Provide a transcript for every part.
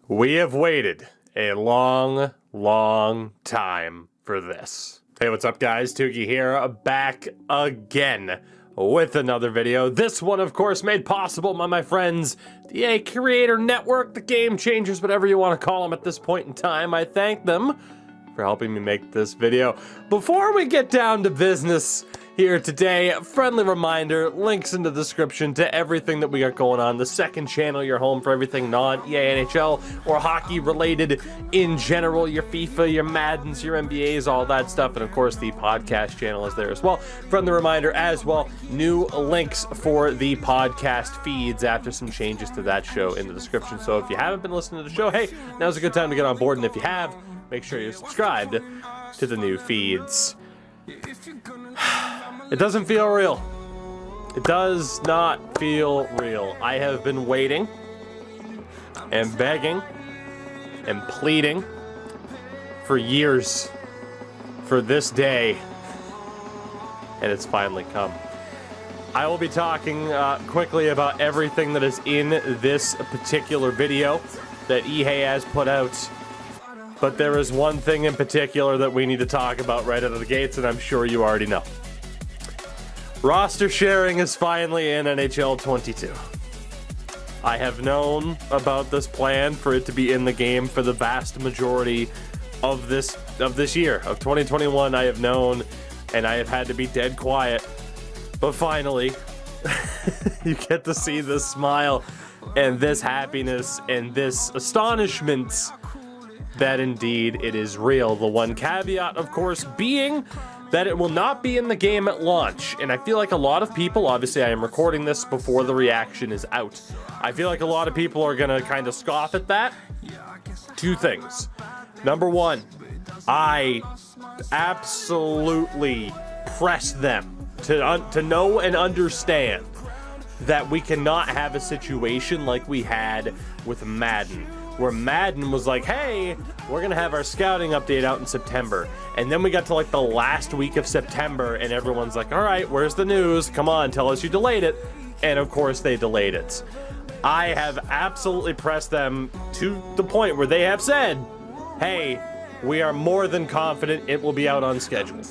We have waited a long, long time for this. Hey, what's up guys? Tuki here, back again with another video. This one, of course, made possible by my friends, the EA Creator Network, the Game Changers, whatever you want to call them at this point in time. I thank them for helping me make this video. Before we get down to business here today, a friendly reminder, links in the description to everything that we got going on. The second channel, your home for everything non-EA NHL or hockey related in general, your FIFA, your Maddens, your NBAs, all that stuff. And of course, the podcast channel is there as well. Friendly reminder as well, new links for the podcast feeds after some changes to that show in the description. So if you haven't been listening to the show, hey, now's a good time to get on board. And if you have, make sure you're subscribed to the new feeds. It doesn't feel real. It does not feel real. I have been waiting and begging and pleading for years for this day, and it's finally come. I will be talking quickly about everything that is in this particular video that EA has put out. But there is one thing in particular that we need to talk about right out of the gates, and I'm sure you already know. Roster sharing is finally in NHL 22. I have known about this plan for it to be in the game for the vast majority of this year, of 2021. I have known, and I have had to be dead quiet. But finally, you get to see this smile and this happiness and this astonishment that indeed it is real. The one caveat, of course, being that it will not be in the game at launch. And I feel like a lot of people, obviously I am recording this before the reaction is out, I feel like a lot of people are gonna kind of scoff at that. Two things. Number one, I absolutely press them to know and understand that we cannot have a situation like we had with Madden, where Madden was like, hey, we're gonna have our scouting update out in September. And then we got to like the last week of September and everyone's like, all right, where's the news? Come on, tell us you delayed it. And of course they delayed it. I have absolutely pressed them to the point where they have said, hey, we are more than confident it will be out on schedule.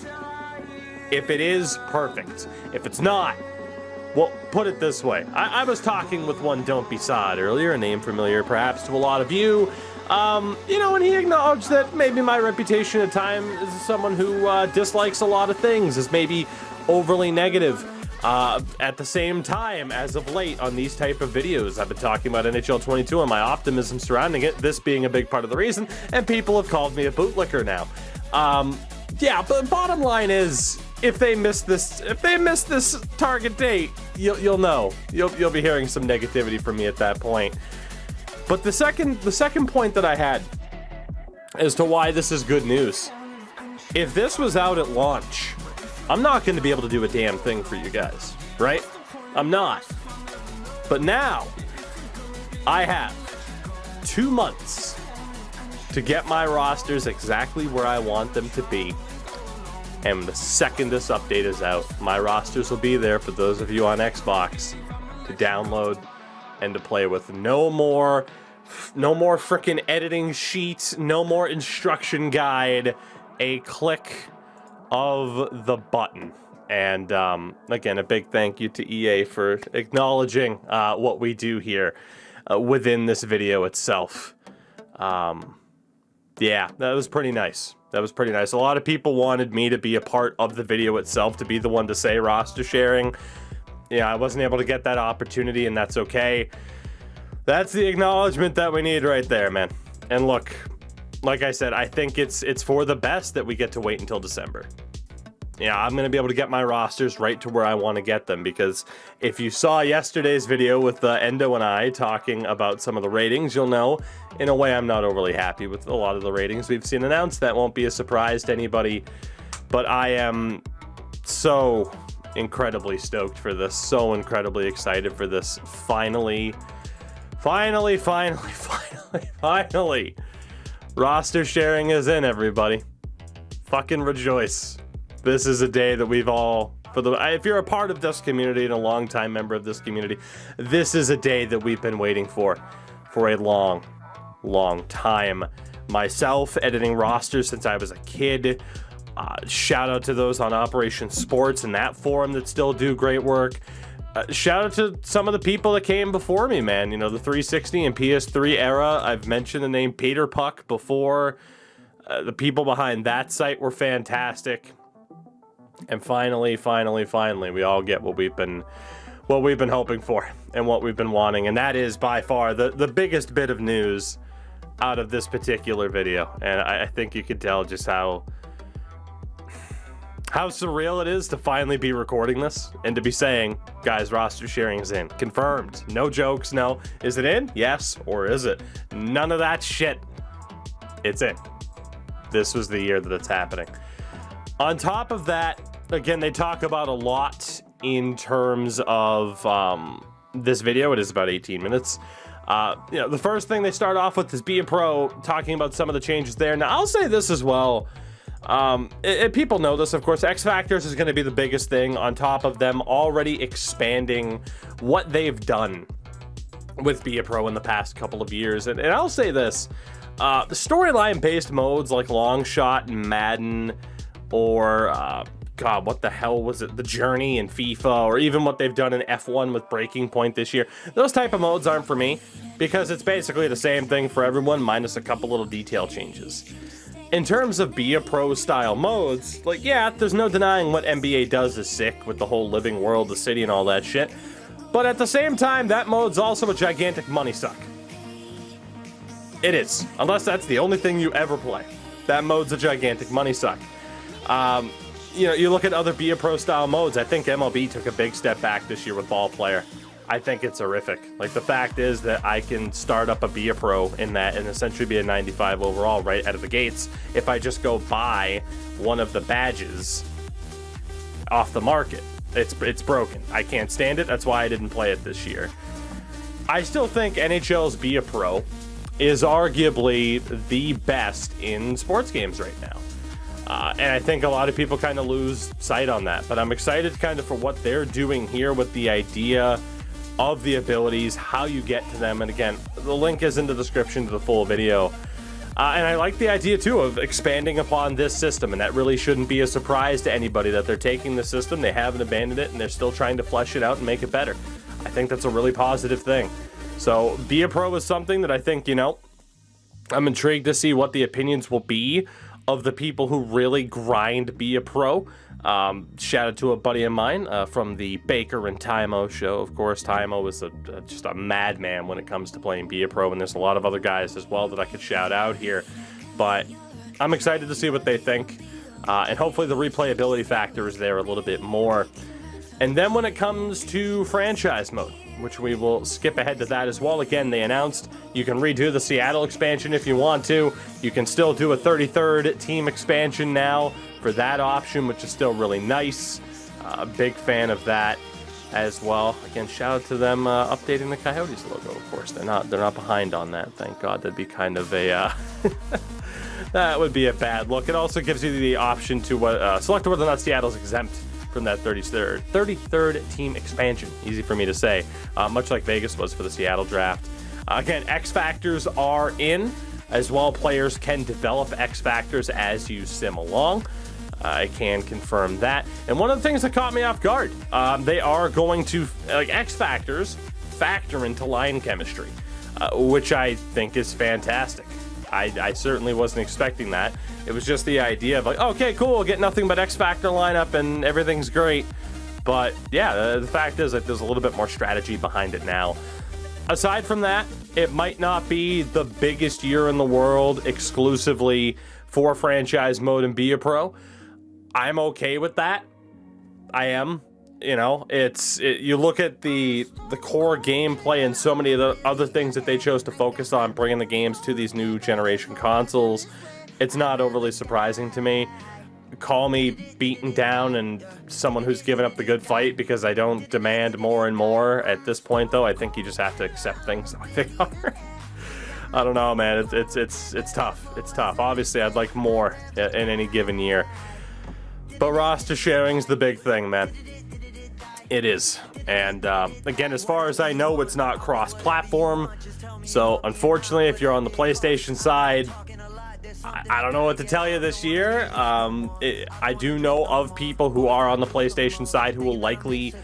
If it is, perfect. If it's not, well, put it this way. I was talking with one Don't Be Sod earlier, a name familiar perhaps to a lot of you. You know, and he acknowledged that maybe my reputation at times as someone who dislikes a lot of things, is maybe overly negative. At the same time, as of late on these type of videos, I've been talking about NHL 22 and my optimism surrounding it, this being a big part of the reason, and people have called me a bootlicker now. Yeah, but bottom line is, if they miss this target date, you'll know. You'll be hearing some negativity from me at that point. But the second point that I had as to why this is good news. If this was out at launch, I'm not going to be able to do a damn thing for you guys, right? I'm not. But now, I have 2 months to get my rosters exactly where I want them to be. And the second this update is out, my rosters will be there for those of you on Xbox to download and to play with. No more freaking editing sheets, no more instruction guide, a click of the button. And again, a big thank you to EA for acknowledging what we do here within this video itself. Yeah, that was pretty nice. That was pretty nice. A lot of people wanted me to be a part of the video itself, to be the one to say roster sharing. Yeah, I wasn't able to get that opportunity, and that's okay. That's the acknowledgement that we need right there, man. And look, like I said, I think it's for the best that we get to wait until December. Yeah, I'm going to be able to get my rosters right to where I want to get them, because if you saw yesterday's video with Endo and I talking about some of the ratings, you'll know, in a way, I'm not overly happy with a lot of the ratings we've seen announced. That won't be a surprise to anybody, but I am so incredibly stoked for this, so incredibly excited for this. Finally, roster sharing is in, everybody. Fucking rejoice. This is a day that we've all, if you're a part of this community and a longtime member of this community, this is a day that we've been waiting for a long, long time myself, editing rosters since I was a kid. Shout out to those on Operation Sports and that forum that still do great work. Shout out to some of the people that came before me, man. You know, the 360 and PS3 era. I've mentioned the name Peter Puck before. The people behind that site were fantastic. And finally, we all get what we've been hoping for and what we've been wanting. And that is by far the biggest bit of news out of this particular video. And I think you could tell just how surreal it is to finally be recording this and to be saying, guys, roster sharing is in. Confirmed. No jokes, no. Is it in? Yes. Or is it? None of that shit. It's in. This was the year that it's happening. On top of that, again, they talk about a lot in terms of this video. It is about 18 minutes. You know, the first thing they start off with is Be a Pro, talking about some of the changes there. Now, I'll say this as well. People know this, of course. X Factors is going to be the biggest thing on top of them already expanding what they've done with Be a Pro in the past couple of years. And I'll say this, the storyline based modes like Long Shot and Madden, or God, what the hell was it? The Journey in FIFA, or even what they've done in F1 with Breaking Point this year. Those type of modes aren't for me because it's basically the same thing for everyone minus a couple little detail changes. In terms of Be a Pro style modes, like, yeah, there's no denying what NBA does is sick with the whole living world, the city, and all that shit. But at the same time, that mode's also a gigantic money suck. It is. Unless that's the only thing you ever play. That mode's a gigantic money suck. You know, you look at other Be a Pro style modes, I think MLB took a big step back this year with Ball Player. I think it's horrific. Like, the fact is that I can start up a Be a Pro in that and essentially be a 95 overall right out of the gates if I just go buy one of the badges off the market. It's broken. I can't stand it. That's why I didn't play it this year. I still think NHL's Be a Pro is arguably the best in sports games right now. And I think a lot of people kind of lose sight on that. But I'm excited kind of for what they're doing here with the idea of the abilities, how you get to them. And again, the link is in the description to the full video. And I like the idea, too, of expanding upon this system. And that really shouldn't be a surprise to anybody that they're taking the system, they haven't abandoned it, and they're still trying to flesh it out and make it better. I think that's a really positive thing. So Be a Pro is something that I think, you know, I'm intrigued to see what the opinions will be of the people who really grind Be a Pro. Shout out to a buddy of mine from the Baker and Tymo show. Of course, Tymo is just a madman when it comes to playing Be a Pro, and there's a lot of other guys as well that I could shout out here. But I'm excited to see what they think, and hopefully the replayability factor is there a little bit more. And then when it comes to franchise mode, which we will skip ahead to that as well. Again, they announced you can redo the Seattle expansion if you want to. You can still do a 33rd team expansion now for that option, which is still really nice. Big fan of that as well. Again, shout out to them updating the Coyotes logo. Of course, they're not behind on that. Thank God. That'd be kind of a that would be a bad look. It also gives you the option to select whether or not Seattle's exempt from that 33rd team expansion. Easy for me to say, much like Vegas was for the Seattle draft. Again, X Factors are in as well. Players can develop X Factors as you sim along. I can confirm that. And one of the things that caught me off guard, they are going to, like, X Factors factor into line chemistry, which I think is fantastic. I certainly wasn't expecting that. It was just the idea of like, okay, cool, we'll get nothing but X Factor lineup and everything's great. But yeah, the fact is that there's a little bit more strategy behind it now. Aside from that, it might not be the biggest year in the world exclusively for franchise mode and Be a Pro. I'm okay with that. I am. You know, you look at the core gameplay and so many of the other things that they chose to focus on, bringing the games to these new generation consoles. It's not overly surprising to me. Call me beaten down and someone who's given up the good fight because I don't demand more and more at this point, though. I think you just have to accept things like they are. I don't know, man. It's tough. It's tough. Obviously, I'd like more in any given year. But roster sharing's the big thing, man. It is. And again, as far as I know, it's not cross-platform. So unfortunately, if you're on the PlayStation side, I don't know what to tell you this year. I do know of people who are on the PlayStation side who will likely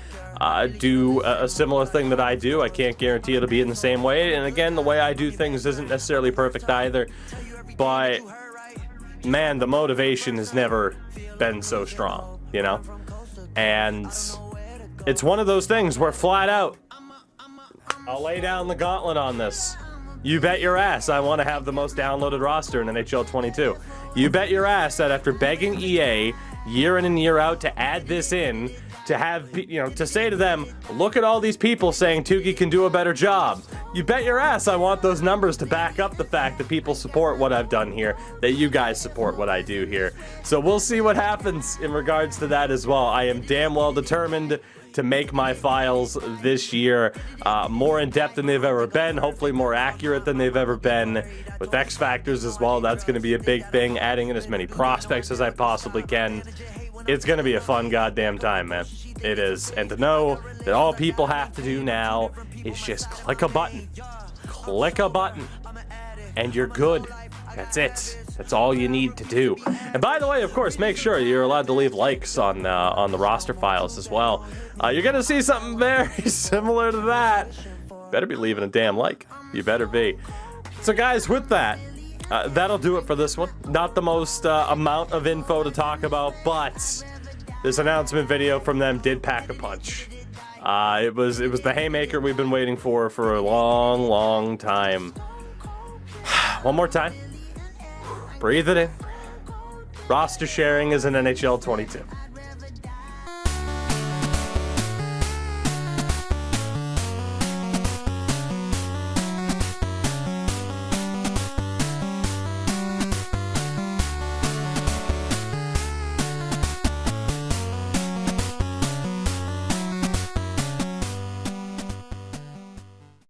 do a similar thing that I do. I can't guarantee it'll be in the same way. And again, the way I do things isn't necessarily perfect either. But man, the motivation has never been so strong, you know? And it's one of those things where flat out, I'll lay down the gauntlet on this. You bet your ass I want to have the most downloaded roster in NHL 22. You bet your ass that after begging EA year in and year out to add this in, to have, you know, to say to them, look at all these people saying Tougie can do a better job. You bet your ass I want those numbers to back up the fact that people support what I've done here, that you guys support what I do here. So we'll see what happens in regards to that as well. I am damn well determined to make my files this year more in-depth than they've ever been, hopefully more accurate than they've ever been, with X Factors as well. That's going to be a big thing, adding in as many prospects as I possibly can. It's going to be a fun goddamn time, man. It is. And to know that all people have to do now is just click a button. Click a button. And you're good. That's it. That's all you need to do. And by the way, of course, make sure you're allowed to leave likes on the roster files as well. You're going to see something very similar to that. Better be leaving a damn like. You better be. So guys, with that, that'll do it for this one. Not the most amount of info to talk about, but this announcement video from them did pack a punch. It was the haymaker we've been waiting for a long, long time. One more time. Breathe it in. Roster sharing is in NHL 22.